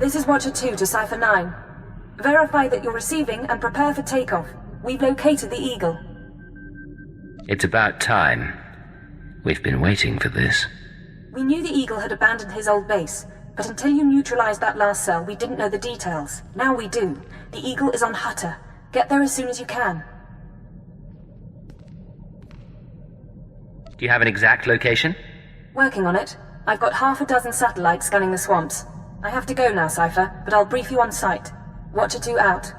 This is Watcher 2 to Cipher 9. Verify that you're receiving and prepare for takeoff. We've located the Eagle. It's about time. We've been waiting for this. We knew the Eagle had abandoned his old base, but until you neutralized that last cell, we didn't know the details. Now we do. The Eagle is on Hutter. Get there as soon as you can. Do you have an exact location? Working on it. I've got half a dozen satellites scanning the swamps. I have to go now, Cipher, but I'll brief you on site. Watcher 2 out.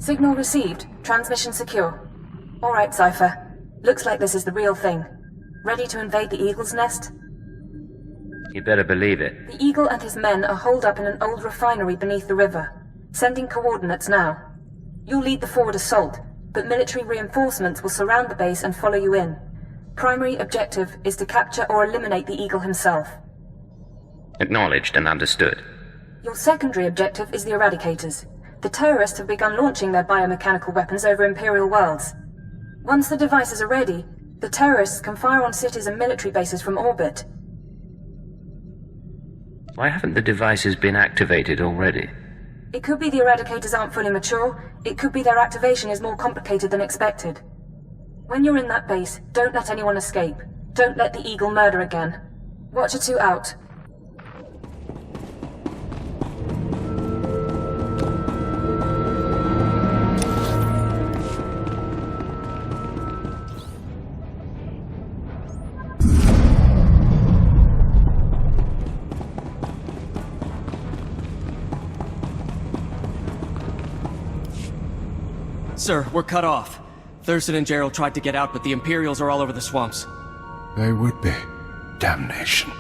Signal received. Transmission secure. All right, Cipher. Looks like this is the real thing. Ready to invade the Eagle's nest? You better believe it. The Eagle and his men are holed up in an old refinery beneath the river. Sending coordinates now. You'll lead the forward assault, but military reinforcements will surround the base and follow you in. Primary objective is to capture or eliminate the Eagle himself. Acknowledged and understood. Your secondary objective is the Eradicators. The terrorists have begun launching their biomechanical weapons over Imperial worlds. Once the devices are ready, the terrorists can fire on cities and military bases from orbit. Why haven't the devices been activated already? It could be the Eradicators aren't fully mature. It could be their activation is more complicated than expected. When you're in that base, don't let anyone escape. Don't let the Eagle murder again. Watcher 2 out. Sir, we're cut off. Thurston and Gerald tried to get out, but the Imperials are all over the swamps. They would be. Damnation.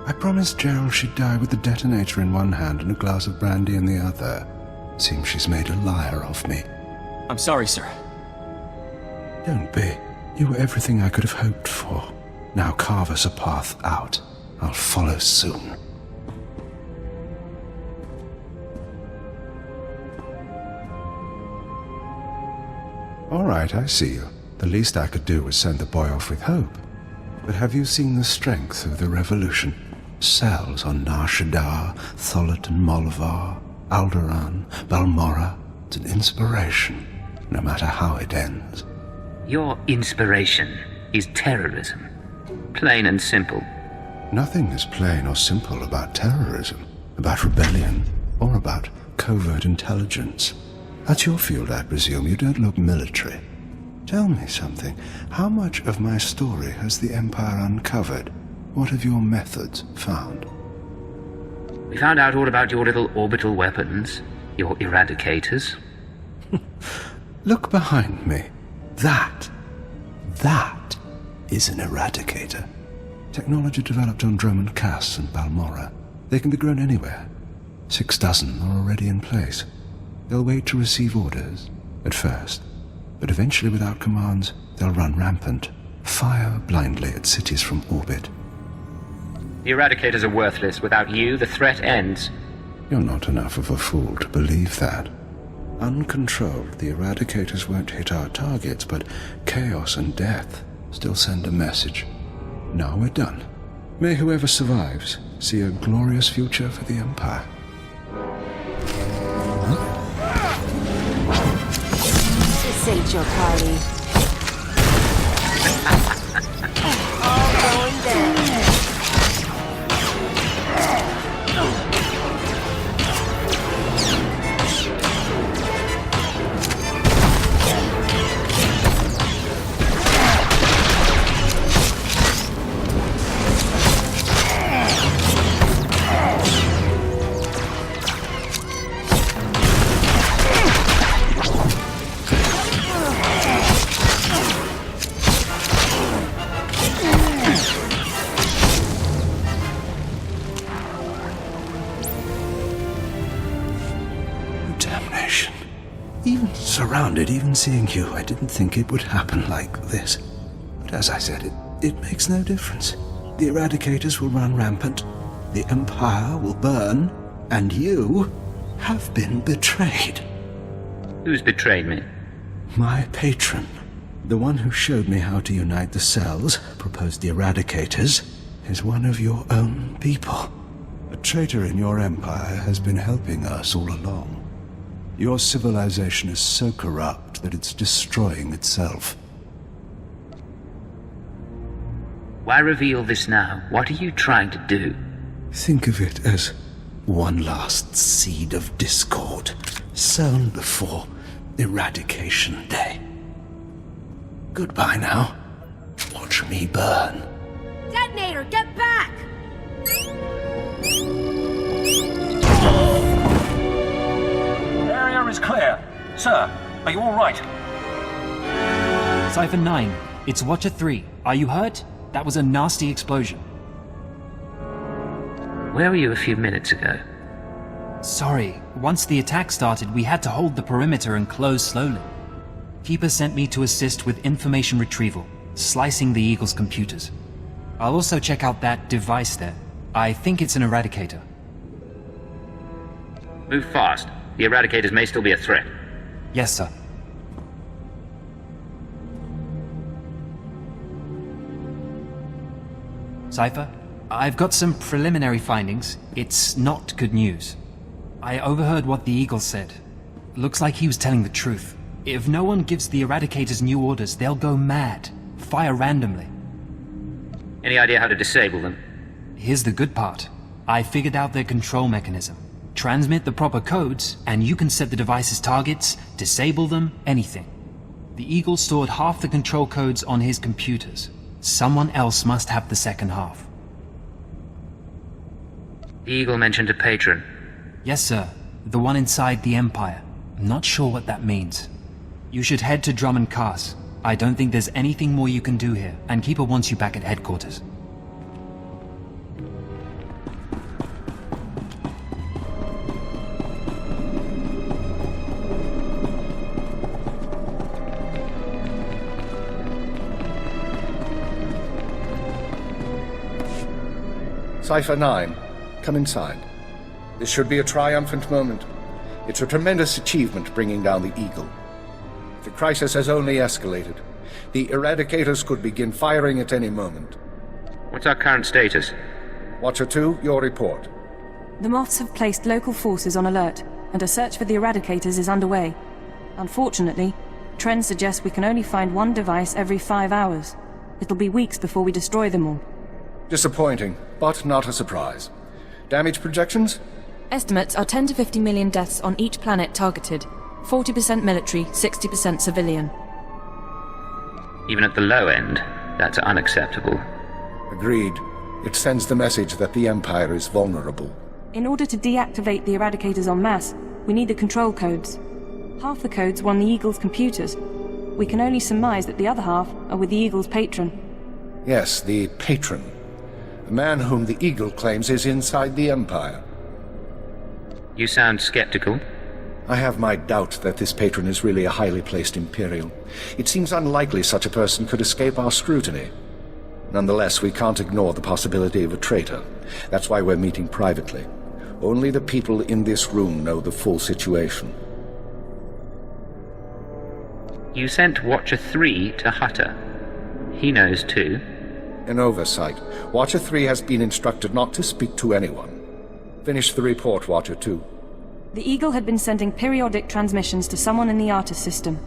I promised Gerald she'd die with the detonator in one hand and a glass of brandy in the other. Seems she's made a liar of me. I'm sorry, sir. Don't be. You were everything I could have hoped for. Now carve us a path out. I'll follow soon. All right, I see you. The least I could do was send the boy off with hope. But have you seen the strength of the revolution? Cells on Nar Shaddaa, Tholet and Molvar, Alderaan, Balmorra. It's an inspiration, no matter how it ends. Your inspiration is terrorism. Plain and simple. Nothing is plain or simple about terrorism, about rebellion, or about covert intelligence. That's your field, I presume. You don't look military. Tell me something. How much of my story has the Empire uncovered? What have your methods found? We found out all about your little orbital weapons, your eradicators. Look behind me. That is an eradicator. Technology developed on Droman Cass and Balmorra. They can be grown anywhere. 6 dozen are already in place. They'll wait to receive orders, at first, but eventually without commands, they'll run rampant, fire blindly at cities from orbit. The eradicators are worthless. Without you, the threat ends. You're not enough of a fool to believe that. Uncontrolled, the eradicators won't hit our targets, but chaos and death still send a message. Now we're done. May whoever survives see a glorious future for the Empire. This ain't your party. All going down. Even surrounded, even seeing you, I didn't think it would happen like this. But as I said, it makes no difference. The Eradicators will run rampant, the Empire will burn, and you have been betrayed. Who's betrayed me? My patron, the one who showed me how to unite the cells, proposed the Eradicators, is one of your own people. A traitor in your empire has been helping us all along. Your civilization is so corrupt that it's destroying itself. Why reveal this now? What are you trying to do? Think of it as one last seed of discord, sown before Eradication Day. Goodbye now. Watch me burn. Detonator, get back! Area is clear. Sir, are you all right? Cypher 9, it's Watcher 3. Are you hurt? That was a nasty explosion. Where were you a few minutes ago? Sorry, once the attack started, we had to hold the perimeter and close slowly. Keeper sent me to assist with information retrieval, slicing the Eagle's computers. I'll also check out that device there. I think it's an Eradicator. Move fast. The Eradicators may still be a threat. Yes, sir. Cypher, I've got some preliminary findings. It's not good news. I overheard what the Eagle said. Looks like he was telling the truth. If no one gives the Eradicators new orders, they'll go mad. Fire randomly. Any idea how to disable them? Here's the good part. I figured out their control mechanism. Transmit the proper codes, and you can set the device's targets, disable them, anything. The Eagle stored half the control codes on his computers. Someone else must have the second half. The Eagle mentioned a patron. Yes, sir. The one inside the Empire. I'm not sure what that means. You should head to Drummond Cars. I don't think there's anything more you can do here, and Keeper wants you back at headquarters. Cypher 9, come inside. This should be a triumphant moment. It's a tremendous achievement bringing down the Eagle. The crisis has only escalated. The Eradicators could begin firing at any moment. What's our current status? Watcher 2, your report. The Moths have placed local forces on alert, and a search for the Eradicators is underway. Unfortunately, trends suggest we can only find one device every 5 hours. It'll be weeks before we destroy them all. Disappointing, but not a surprise. Damage projections? Estimates are 10 to 50 million deaths on each planet targeted. 40% military, 60% civilian. Even at the low end, that's unacceptable. Agreed. It sends the message that the Empire is vulnerable. In order to deactivate the Eradicators en masse, we need the control codes. Half the codes were on the Eagle's computers. We can only surmise that the other half are with the Eagle's patron. Yes, the patron. A man whom the Eagle claims is inside the Empire. You sound skeptical. I have my doubt that this patron is really a highly placed Imperial. It seems unlikely such a person could escape our scrutiny. Nonetheless, we can't ignore the possibility of a traitor. That's why we're meeting privately. Only the people in this room know the full situation. You sent Watcher 3 to Hutter. He knows too. An oversight. Watcher 3 has been instructed not to speak to anyone. Finish the report, Watcher 2. The Eagle had been sending periodic transmissions to someone in the Artus system.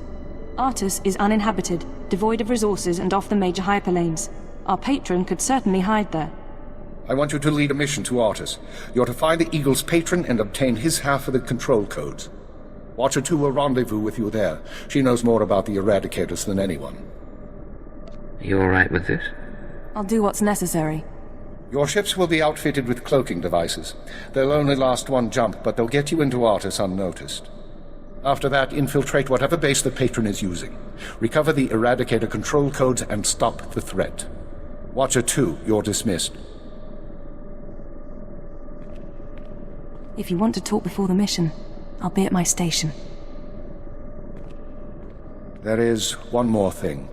Artus is uninhabited, devoid of resources and off the major hyperlanes. Our patron could certainly hide there. I want you to lead a mission to Artus. You're to find the Eagle's patron and obtain his half of the control codes. Watcher 2 will rendezvous with you there. She knows more about the Eradicators than anyone. You all right with this? I'll do what's necessary. Your ships will be outfitted with cloaking devices. They'll only last one jump, but they'll get you into Artus unnoticed. After that, infiltrate whatever base the patron is using. Recover the Eradicator control codes and stop the threat. Watcher 2, you're dismissed. If you want to talk before the mission, I'll be at my station. There is one more thing.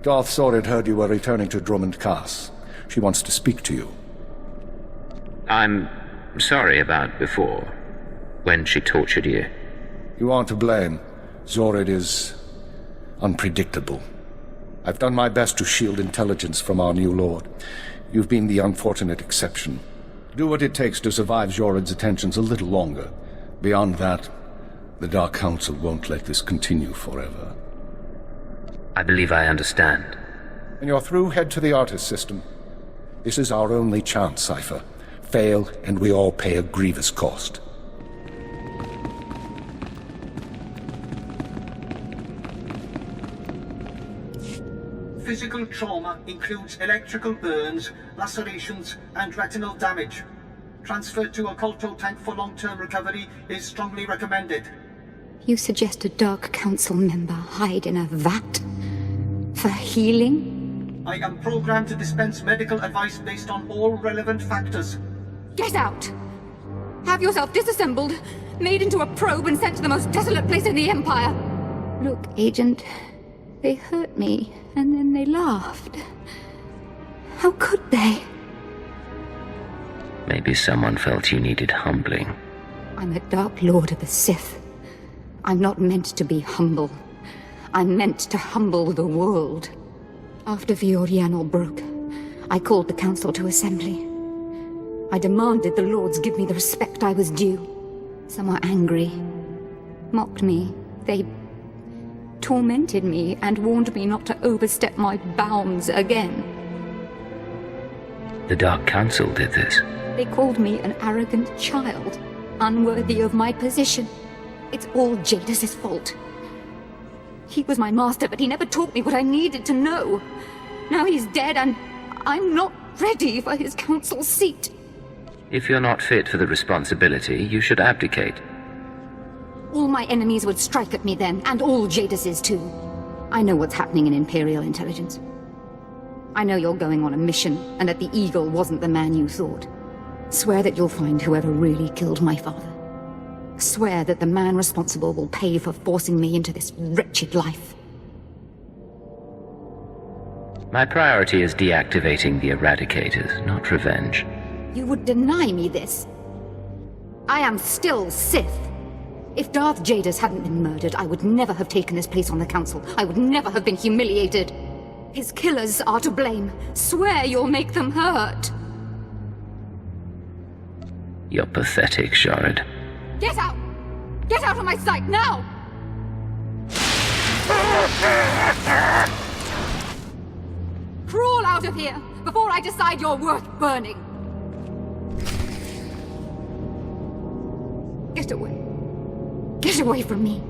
Darth Zorid heard you were returning to Drummond Cass. She wants to speak to you. I'm sorry about before, when she tortured you. You aren't to blame. Zorid is unpredictable. I've done my best to shield intelligence from our new lord. You've been the unfortunate exception. Do what it takes to survive Zorid's attentions a little longer. Beyond that, the Dark Council won't let this continue forever. I believe I understand. When you're through, head to the artist system. This is our only chance, Cypher. Fail, and we all pay a grievous cost. Physical trauma includes electrical burns, lacerations, and retinal damage. Transfer to a cultural tank for long-term recovery is strongly recommended. You suggest a Dark Council member hide in a vat? For healing? I am programmed to dispense medical advice based on all relevant factors. Get out! Have yourself disassembled, made into a probe and sent to the most desolate place in the Empire. Look, Agent, they hurt me, and then they laughed. How could they? Maybe someone felt you needed humbling. I'm a Dark Lord of the Sith. I'm not meant to be humble. I'm meant to humble the world. After Viorianal broke, I called the Council to assembly. I demanded the Lords give me the respect I was due. Some were angry, mocked me. They tormented me and warned me not to overstep my bounds again. The Dark Council did this. They called me an arrogant child, unworthy of my position. It's all Jadis' fault. He was my master, but he never taught me what I needed to know. Now he's dead, and I'm not ready for his council seat. If you're not fit for the responsibility, you should abdicate. All my enemies would strike at me then, and all Jadis's too. I know what's happening in Imperial intelligence. I know you're going on a mission, and that the Eagle wasn't the man you thought. Swear that you'll find whoever really killed my father. Swear that the man responsible will pay for forcing me into this wretched life. My priority is deactivating the Eradicators, not revenge. You would deny me this. I am still Sith. If Darth Jadis hadn't been murdered, I would never have taken this place on the Council. I would never have been humiliated. His killers are to blame. Swear you'll make them hurt. You're pathetic, Zorid. Get out! Get out of my sight, now! Crawl out of here, before I decide you're worth burning! Get away. Get away from me.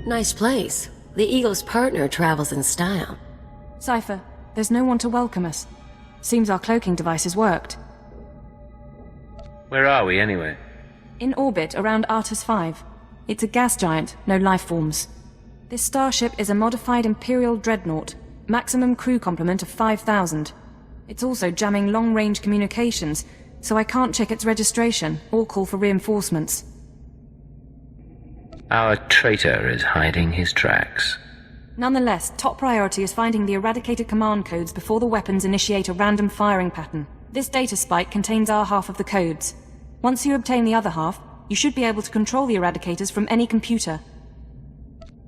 Nice place. The Eagle's partner travels in style. Cypher, there's no one to welcome us. Seems our cloaking devices worked. Where are we, anyway? In orbit around Artus 5. It's a gas giant, no life forms. This starship is a modified Imperial dreadnought, maximum crew complement of 5,000. It's also jamming long-range communications, so I can't check its registration or call for reinforcements. Our traitor is hiding his tracks. Nonetheless, top priority is finding the eradicated command codes before the weapons initiate a random firing pattern. This data spike contains our half of the codes. Once you obtain the other half, you should be able to control the eradicators from any computer.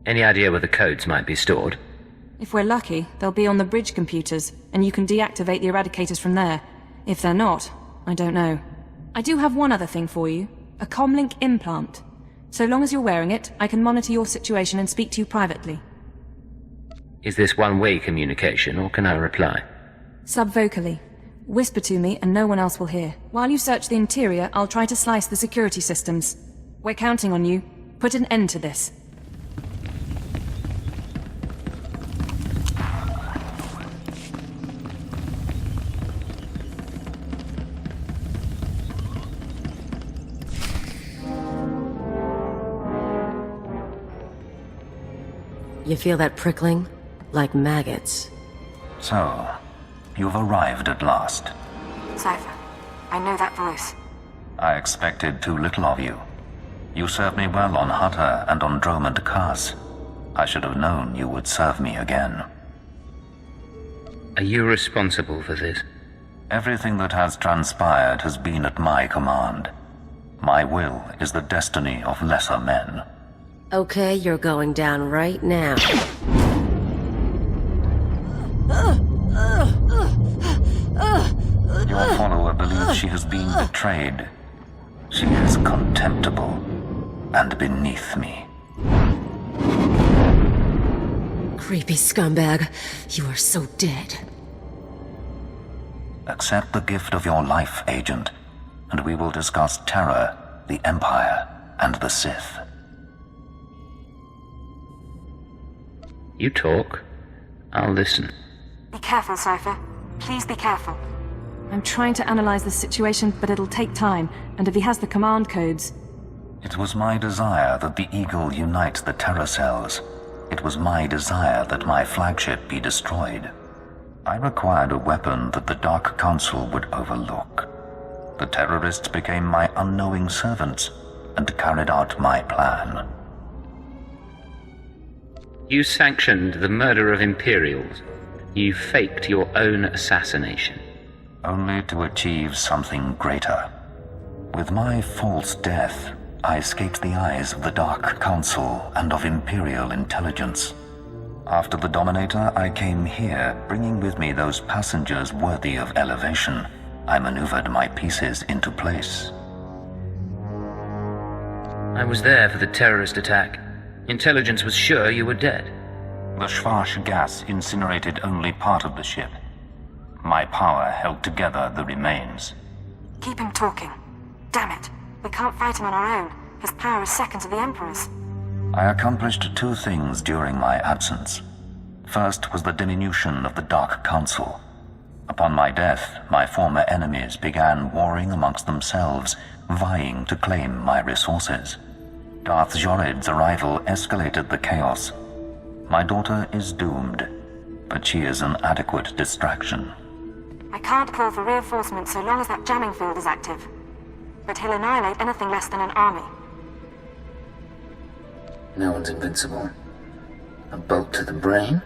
Any idea where the codes might be stored? If we're lucky, they'll be on the bridge computers, and you can deactivate the eradicators from there. If they're not, I don't know. I do have one other thing for you. A comlink implant. So long as you're wearing it, I can monitor your situation and speak to you privately. Is this one-way communication, or can I reply? Subvocally. Whisper to me and no one else will hear. While you search the interior, I'll try to slice the security systems. We're counting on you. Put an end to this. You feel that prickling? like maggots. So, you've arrived at last. Cypher, I know that voice. I expected too little of you. You served me well on Hutter and on Dromund Kaas. I should have known you would serve me again. Are you responsible for this? Everything that has transpired has been at my command. My will is the destiny of lesser men. Okay, you're going down right now. Your follower believes she has been betrayed. She is contemptible and beneath me. Creepy scumbag. You are so dead. Accept the gift of your life, Agent, and we will discuss terror, the Empire, and the Sith. You talk. I'll listen. Be careful, Cypher. Please be careful. I'm trying to analyze the situation, but it'll take time, and if he has the command codes... It was my desire that the Eagle unite the terror cells. It was my desire that my flagship be destroyed. I required a weapon that the Dark Council would overlook. The terrorists became my unknowing servants and carried out my plan. You sanctioned the murder of Imperials. You faked your own assassination. Only to achieve something greater. With my false death, I escaped the eyes of the Dark Council and of Imperial intelligence. After the Dominator, I came here, bringing with me those passengers worthy of elevation. I maneuvered my pieces into place. I was there for the terrorist attack. Intelligence was sure you were dead. The Schwarz gas incinerated only part of the ship. My power held together the remains. Keep him talking. Damn it. We can't fight him on our own. His power is second to the Emperor's. I accomplished two things during my absence. First was the diminution of the Dark Council. Upon my death, my former enemies began warring amongst themselves, vying to claim my resources. Darth Jorid's arrival escalated the chaos. My daughter is doomed, but she is an adequate distraction. I can't call for reinforcements so long as that jamming field is active. But he'll annihilate anything less than an army. No one's invincible. A bolt to the brain?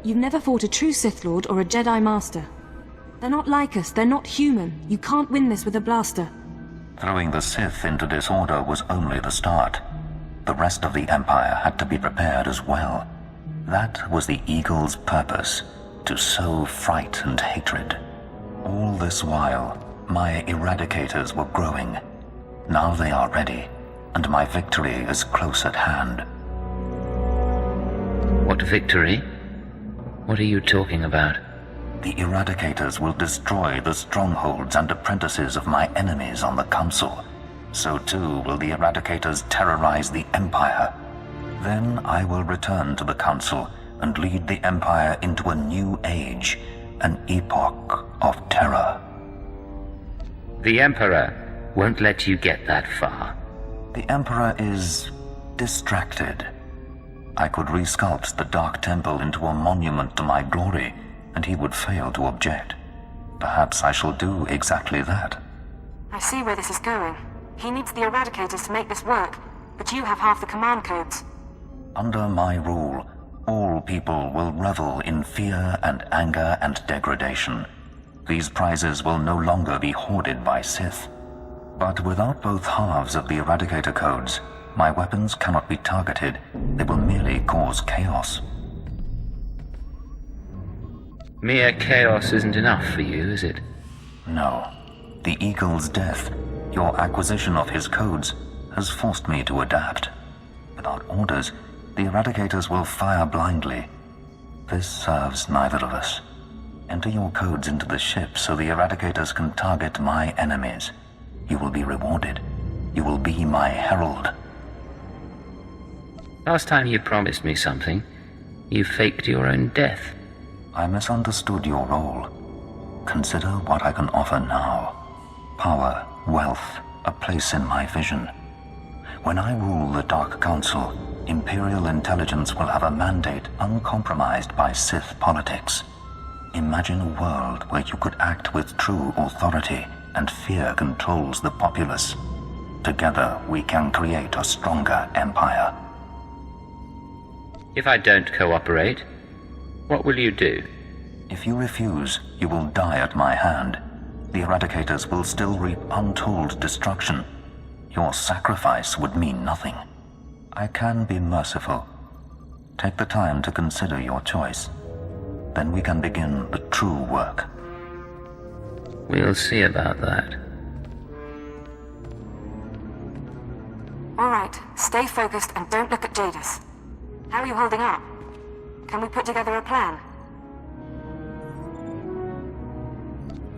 You've never fought a true Sith Lord or a Jedi Master. They're not like us, they're not human. You can't win this with a blaster. Throwing the Sith into disorder was only the start. The rest of the Empire had to be prepared as well. That was the Eagle's purpose, to sow fright and hatred. All this while, my eradicators were growing. Now they are ready, and my victory is close at hand. What victory? What are you talking about? The eradicators will destroy the strongholds and apprentices of my enemies on the Council. So too will the eradicators terrorize the Empire. Then I will return to the Council and lead the Empire into a new age, an epoch of terror. The Emperor won't let you get that far. The Emperor is distracted. I could resculpt the Dark Temple into a monument to my glory, and he would fail to object. Perhaps I shall do exactly that. I see where this is going. He needs the Eradicators to make this work, but you have half the command codes. Under my rule, all people will revel in fear and anger and degradation. These prizes will no longer be hoarded by Sith. But without both halves of the Eradicator codes, my weapons cannot be targeted. They will merely cause chaos. Mere chaos isn't enough for you, is it? No. The Eagle's death, your acquisition of his codes, has forced me to adapt. Without orders, the Eradicators will fire blindly. This serves neither of us. Enter your codes into the ship so the Eradicators can target my enemies. You will be rewarded. You will be my herald. Last time you promised me something, you faked your own death. I misunderstood your role. Consider what I can offer now. Power, wealth, a place in my vision. When I rule the Dark Council, Imperial intelligence will have a mandate uncompromised by Sith politics. Imagine a world where you could act with true authority and fear controls the populace. Together we can create a stronger empire. If I don't cooperate, what will you do? If you refuse, you will die at my hand. The Eradicators will still reap untold destruction. Your sacrifice would mean nothing. I can be merciful. Take the time to consider your choice. Then we can begin the true work. We'll see about that. Alright, stay focused and don't look at Jadis. How are you holding up? Can we put together a plan?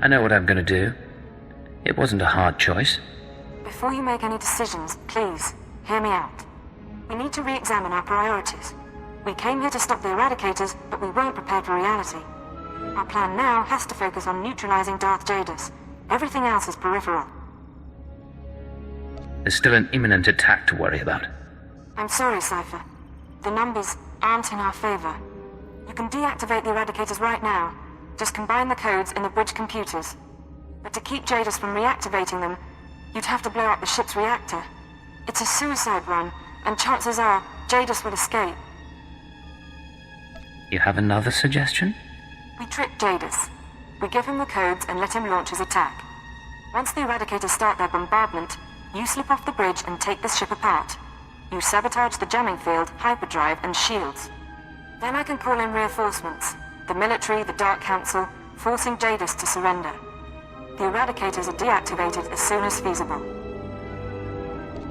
I know what I'm going to do. It wasn't a hard choice. Before you make any decisions, please, hear me out. We need to re-examine our priorities. We came here to stop the Eradicators, but we weren't prepared for reality. Our plan now has to focus on neutralizing Darth Jadis. Everything else is peripheral. There's still an imminent attack to worry about. I'm sorry, Cypher. The numbers aren't in our favor. You can deactivate the Eradicators right now. Just combine the codes in the bridge computers. But to keep Jadis from reactivating them, you'd have to blow up the ship's reactor. It's a suicide run, and chances are Jadis will escape. You have another suggestion? We trick Jadis. We give him the codes and let him launch his attack. Once the Eradicators start their bombardment, you slip off the bridge and take the ship apart. You sabotage the jamming field, hyperdrive, and shields. Then I can call in reinforcements. The military, the Dark Council, forcing Jadis to surrender. The Eradicators are deactivated as soon as feasible.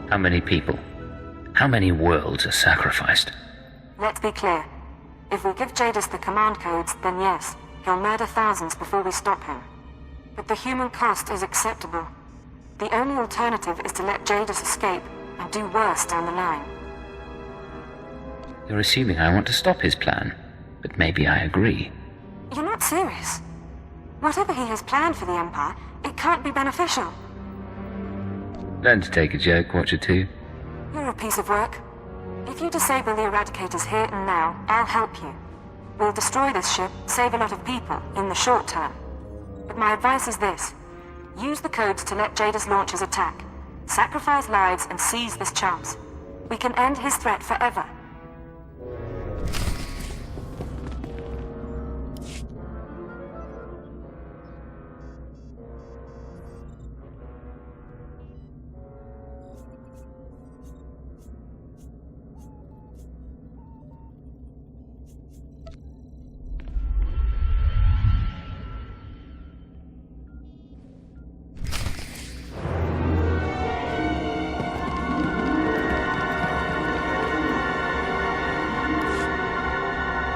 How many people? How many worlds are sacrificed? Let's be clear. If we give Jadis the command codes, then yes, he'll murder thousands before we stop him. But the human cost is acceptable. The only alternative is to let Jadis escape and do worse down the line. You're assuming I want to stop his plan, but maybe I agree. You're not serious. Whatever he has planned for the Empire, it can't be beneficial. Learn to take a joke, Watcher 2. You're a piece of work. If you disable the Eradicators here and now, I'll help you. We'll destroy this ship, save a lot of people, in the short term. But my advice is this. Use the codes to let Jadis launch his attack. Sacrifice lives and seize this chance. We can end his threat forever.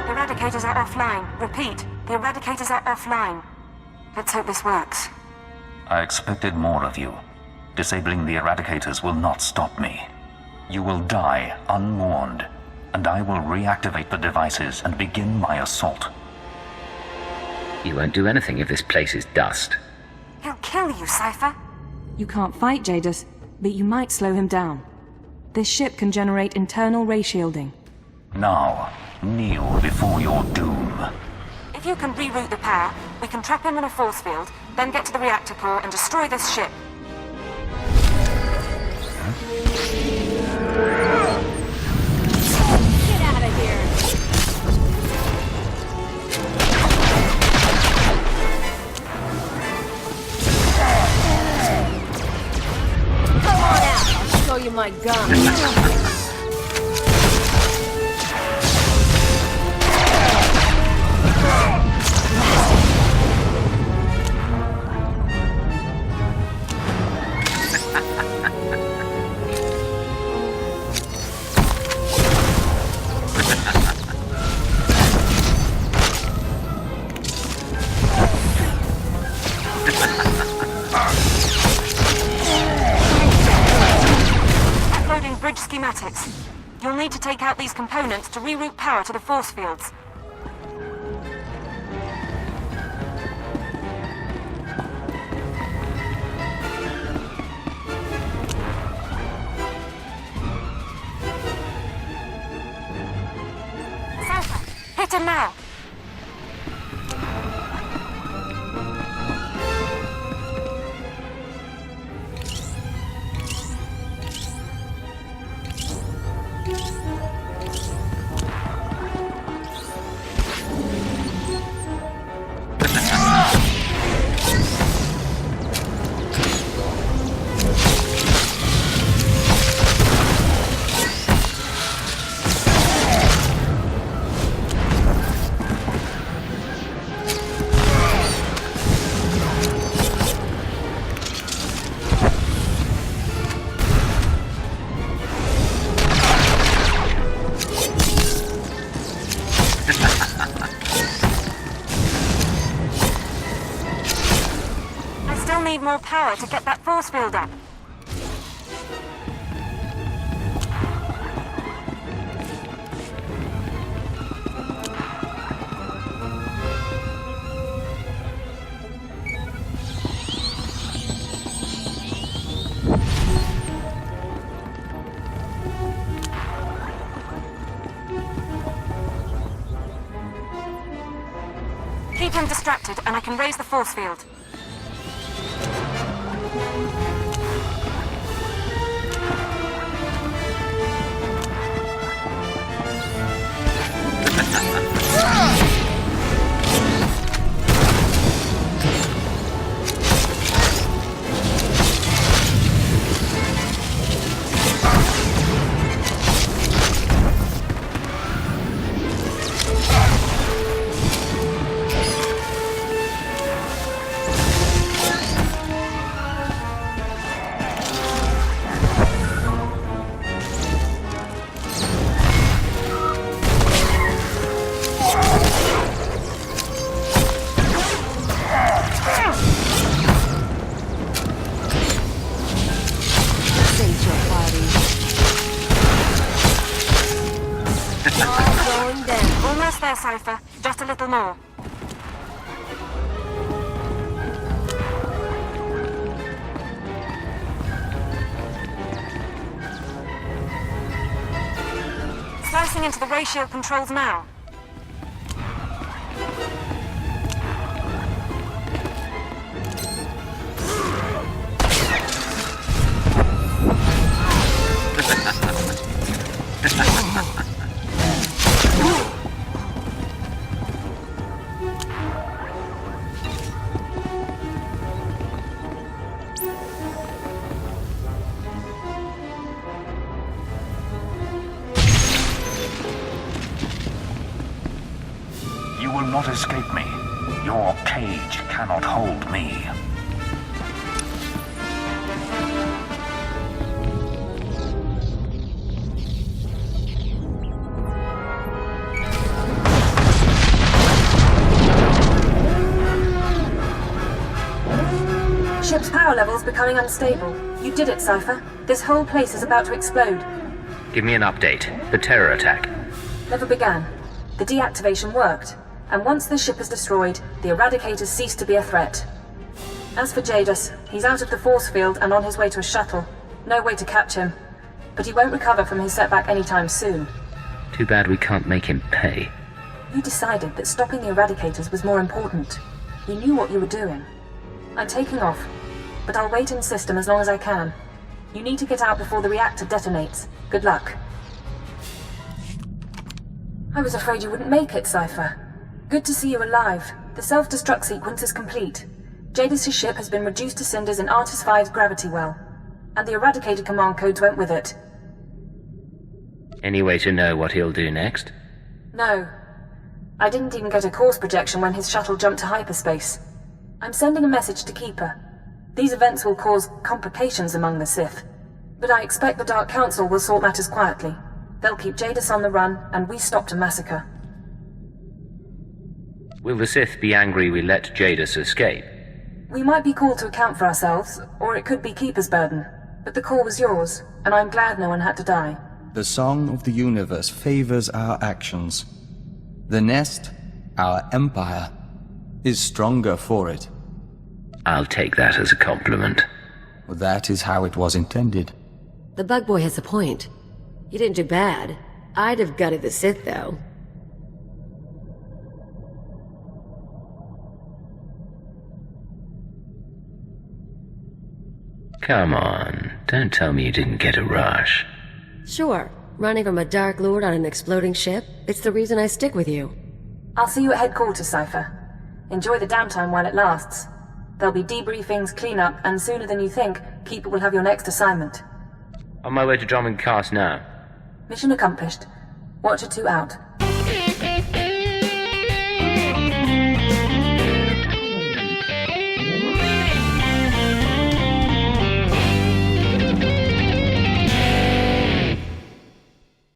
The Eradicators are offline. Repeat, the Eradicators are offline. Let's hope this works. I expected more of you. Disabling the Eradicators will not stop me. You will die unmourned, and I will reactivate the devices and begin my assault. You won't do anything if this place is dust. He'll kill you, Cypher. You can't fight Jadis, but you might slow him down. This ship can generate internal ray shielding. Now, kneel before your doom. If you can reroute the power, we can trap him in a force field, then get to the reactor core and destroy this ship. Get out of here! Come on out! I'll show you my gun. Uploading bridge schematics. You'll need to take out these components to reroute power to the force fields. Get him now! More power to get that force field up. Keep him distracted and I can raise the force field. Just a little more. Slicing into the ratio controls now. You will not escape me. Your cage cannot hold me. Ship's power level's becoming unstable. You did it, Cypher. This whole place is about to explode. Give me an update. The terror attack. Never began. The deactivation worked. And once the ship is destroyed, the Eradicators cease to be a threat. As for Jadis, he's out of the force field and on his way to a shuttle. No way to catch him. But he won't recover from his setback anytime soon. Too bad we can't make him pay. You decided that stopping the Eradicators was more important. You knew what you were doing. I'm taking off, but I'll wait in system as long as I can. You need to get out before the reactor detonates. Good luck. I was afraid you wouldn't make it, Cypher. Good to see you alive. The self-destruct sequence is complete. Jadis' ship has been reduced to cinders in Artis V's gravity well. And the Eradicator command codes went with it. Any way to know what he'll do next? No. I didn't even get a course projection when his shuttle jumped to hyperspace. I'm sending a message to Keeper. These events will cause complications among the Sith. But I expect the Dark Council will sort matters quietly. They'll keep Jadis on the run, and we stopped a massacre. Will the Sith be angry we let Jadis escape? We might be called to account for ourselves, or it could be Keeper's burden. But the call was yours, and I'm glad no one had to die. The song of the universe favors our actions. The nest, our empire, is stronger for it. I'll take that as a compliment. That is how it was intended. The bug boy has a point. You didn't do bad. I'd have gutted the Sith, though. Come on, don't tell me you didn't get a rush. Sure, running from a Dark Lord on an exploding ship, it's the reason I stick with you. I'll see you at headquarters, Cypher. Enjoy the downtime while it lasts. There'll be debriefings, cleanup, and sooner than you think, Keeper will have your next assignment. On my way to Drummond Cast now. Mission accomplished. Watcher 2 out.